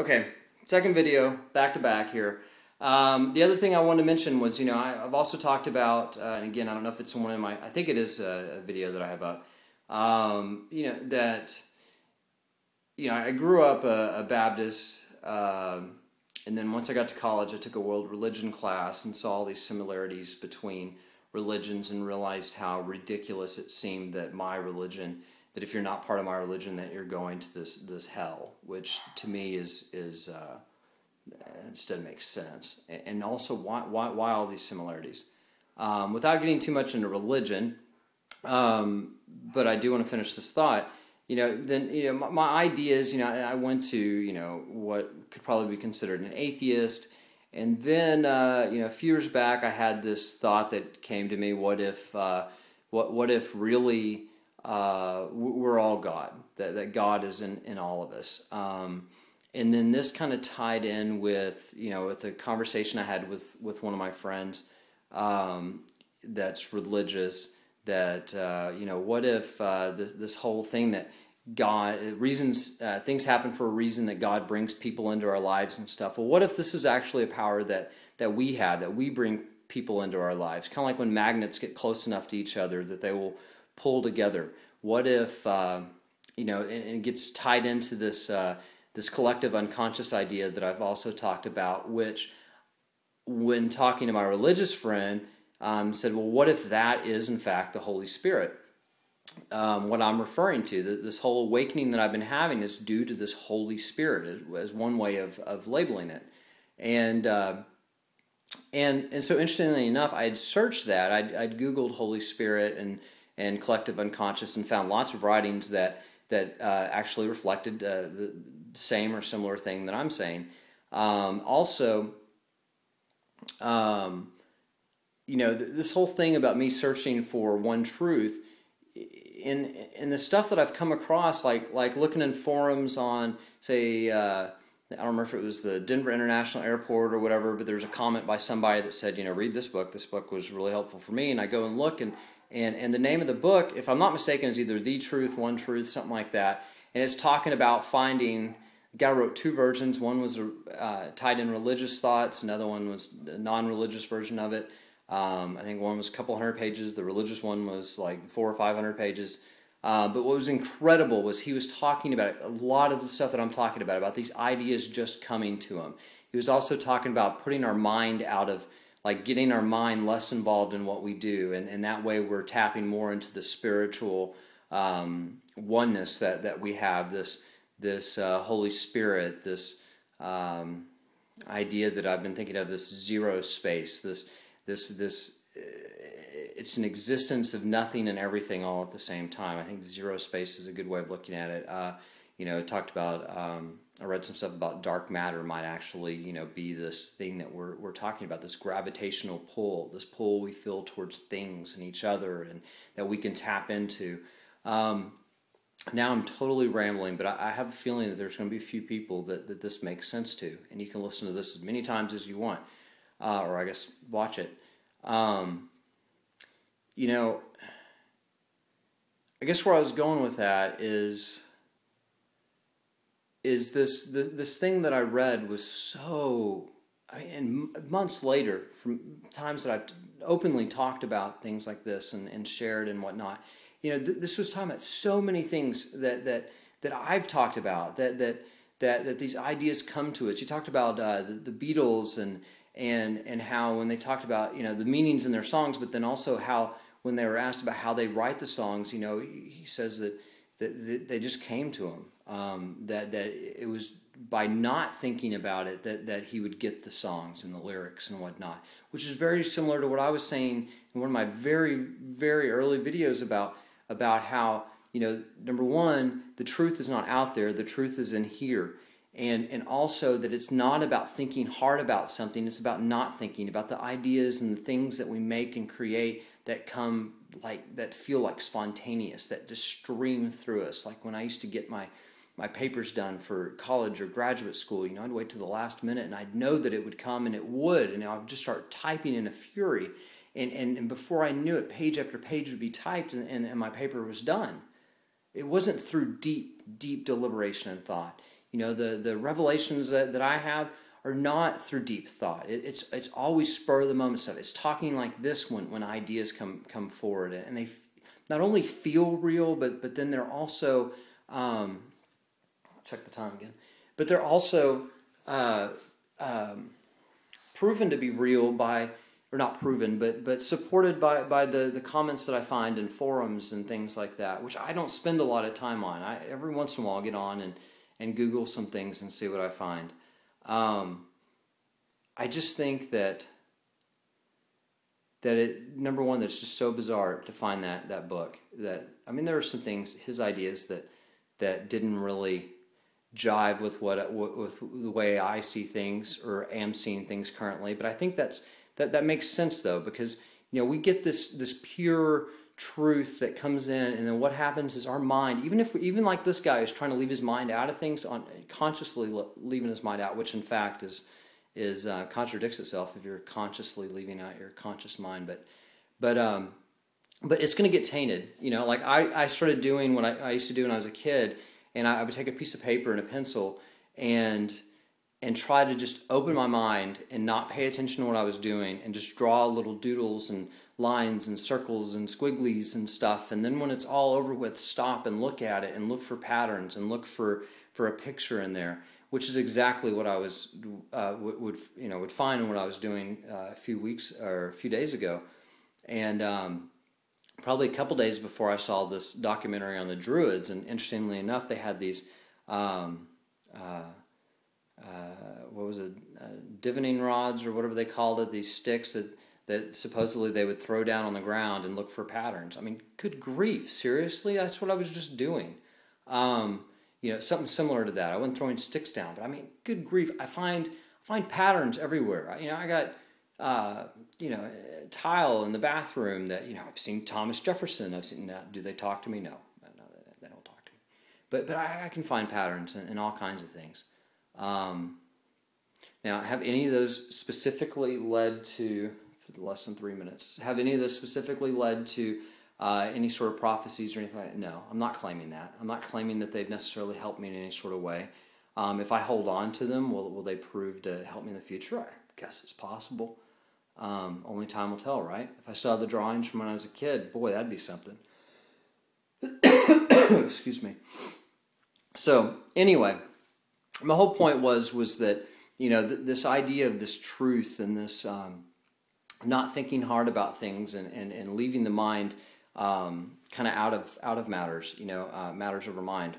Okay, second video, back to back here. The other thing I wanted to mention was, I've also talked about, and again, I don't know if it's one in my, I think it is a video that I have up, I grew up a Baptist, and then once I got to college, I took a world religion class and saw all these similarities between religions and realized how ridiculous it seemed that my religion, that if you're not part of my religion, that you're going to this hell, which to me is it just doesn't make sense. And also, why all these similarities? Without getting too much into religion, but I do want to finish this thought. My idea is, I went to, what could probably be considered an atheist. And then, a few years back, I had this thought that came to me: what if really we're all God? That God is in all of us. And then this kind of tied in with with a conversation I had with one of my friends that's religious. That what if this whole thing that God things happen for a reason, that God brings people into our lives and stuff. Well, what if this is actually a power that we have, that we bring people into our lives, kind of like when magnets get close enough to each other that they will pull together. What if and it gets tied into this this collective unconscious idea that I've also talked about, which when talking to my religious friend said, well, what if that is in fact the Holy Spirit? What I'm referring to, this whole awakening that I've been having, is due to this Holy Spirit, as one way of labeling it. And so interestingly enough, I had searched that. I'd Googled Holy Spirit and collective unconscious and found lots of writings that actually reflected the same or similar thing that I'm saying. This whole thing about me searching for one truth, in the stuff that I've come across, like looking in forums on, say, I don't remember if it was the Denver International Airport or whatever, but there was a comment by somebody that said, read this book. This book was really helpful for me. And I go and look, and the name of the book, if I'm not mistaken, is either The Truth, One Truth, something like that. And it's talking about finding, the guy wrote two versions. One was tied in religious thoughts. Another one was a non-religious version of it. I think one was a couple hundred pages. The religious one was like 400 or 500 pages. But what was incredible was he was talking about a lot of the stuff that I'm talking about these ideas just coming to him. He was also talking about putting our mind out of, like, getting our mind less involved in what we do. And that way we're tapping more into the spiritual oneness that we have, this Holy Spirit, this idea that I've been thinking of, this zero space, this it's an existence of nothing and everything all at the same time. I think zero space is a good way of looking at it. It talked about, I read some stuff about dark matter might actually, be this thing that we're talking about, this gravitational pull, this pull we feel towards things and each other, and that we can tap into. Now I'm totally rambling, but I have a feeling that there's going to be a few people that this makes sense to, and you can listen to this as many times as you want. Or I guess watch it. I guess where I was going with that is this thing that I read was so, and months later, from times that I've openly talked about things like this and shared and whatnot, this was talking about so many things that I've talked about, that these ideas come to us. You talked about the Beatles and how when they talked about the meanings in their songs, but then also how when they were asked about how they write the songs, he says that they just came to him, that it was by not thinking about it that he would get the songs and the lyrics and whatnot, which is very similar to what I was saying in one of my very, very early videos about how number one, the truth is not out there, the truth is in here. And also that it's not about thinking hard about something, it's about not thinking, about the ideas and the things that we make and create that come that feel like spontaneous, that just stream through us. Like when I used to get my papers done for college or graduate school, I'd wait to the last minute and I'd know that it would come, and it would, and I would just start typing in a fury. And before I knew it, page after page would be typed and my paper was done. It wasn't through deep deliberation and thought. The revelations that I have are not through deep thought. It's always spur of the moment stuff. It's talking like this when ideas come forward, and they not only feel real, but then they're also check the time again. But they're also proven to be real by, or not proven, but supported by the comments that I find in forums and things like that, which I don't spend a lot of time on. Every once in a while I'll get on and Google some things and see what I find. I just think that number one, that's just so bizarre to find that book. There are some things, his ideas that didn't really jive with with the way I see things or am seeing things currently. But I think that makes sense though, because we get this pure truth that comes in, and then what happens is our mind, even like this guy is trying to leave his mind out of things, consciously leaving his mind out, which in fact is contradicts itself if you're consciously leaving out your conscious mind. But it's going to get tainted. Like I started doing what I used to do when I was a kid, and I would take a piece of paper and a pencil and try to just open my mind and not pay attention to what I was doing, and just draw little doodles and lines and circles and squigglies and stuff. And then when it's all over with, stop and look at it and look for patterns and look for a picture in there, which is exactly what I was would find in what I was doing a few days ago. And probably a couple days before I saw this documentary on the Druids, and interestingly enough, they had these divining rods or whatever they called it, these sticks that supposedly they would throw down on the ground and look for patterns. I mean, good grief, seriously? That's what I was just doing. Something similar to that. I wasn't throwing sticks down, but I mean, good grief, I find patterns everywhere. I got tile in the bathroom that I've seen Thomas Jefferson. I've seen that. Do they talk to me? No, they don't talk to me. But I can find patterns in all kinds of things. Now, have any of those specifically led to less than 3 minutes? Have any of those specifically led to any sort of prophecies or anything like that? No, I'm not claiming that. I'm not claiming that they've necessarily helped me in any sort of way. If I hold on to them, will they prove to help me in the future? I guess it's possible. Only time will tell, right? If I still have the drawings from when I was a kid, boy, that'd be something. Excuse me. So, anyway, my whole point was that, this idea of this truth and this not thinking hard about things and leaving the mind kind of out of matters, matters over mind,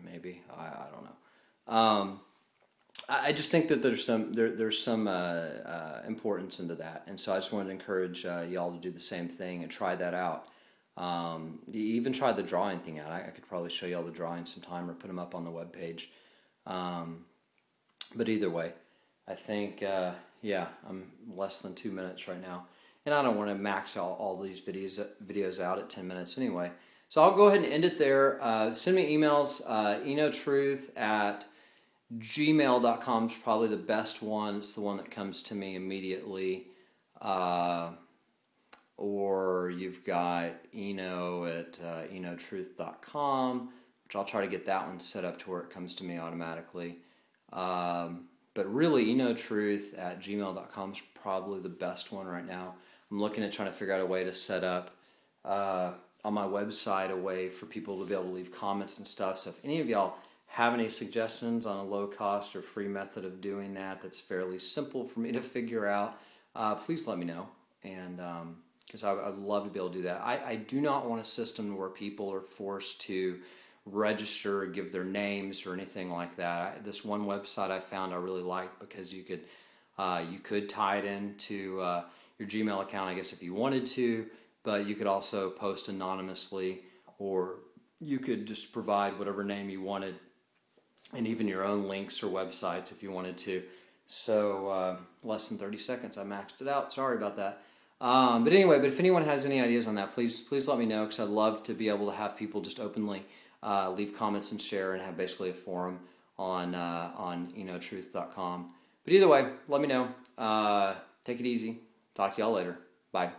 maybe, I don't know. I just think that there's some importance into that, and so I just wanted to encourage y'all to do the same thing and try that out. Even try the drawing thing out. I could probably show y'all the drawings sometime or put them up on the webpage. But either way, I think I'm less than 2 minutes right now, and I don't want to max all these videos out at 10 minutes anyway. So I'll go ahead and end it there. Send me emails. enotruth@gmail.com is probably the best one. It's the one that comes to me immediately. Or you've got eno@enotruth.com, which I'll try to get that one set up to where it comes to me automatically. But really, enotruth@gmail.com is probably the best one right now. I'm looking at trying to figure out a way to set up on my website a way for people to be able to leave comments and stuff. So if any of y'all have any suggestions on a low-cost or free method of doing that's fairly simple for me to figure out, please let me know. And because I'd love to be able to do that. I do not want a system where people are forced to register or give their names or anything like that. This one website I found I really liked because you could tie it into your Gmail account, I guess, if you wanted to, but you could also post anonymously, or you could just provide whatever name you wanted, and even your own links or websites if you wanted to. So less than 30 seconds, I maxed it out. Sorry about that. But anyway, if anyone has any ideas on that, please let me know, because I'd love to be able to have people just openly leave comments and share, and have basically a forum on enotruth.com. But either way, let me know. Take it easy. Talk to y'all later. Bye.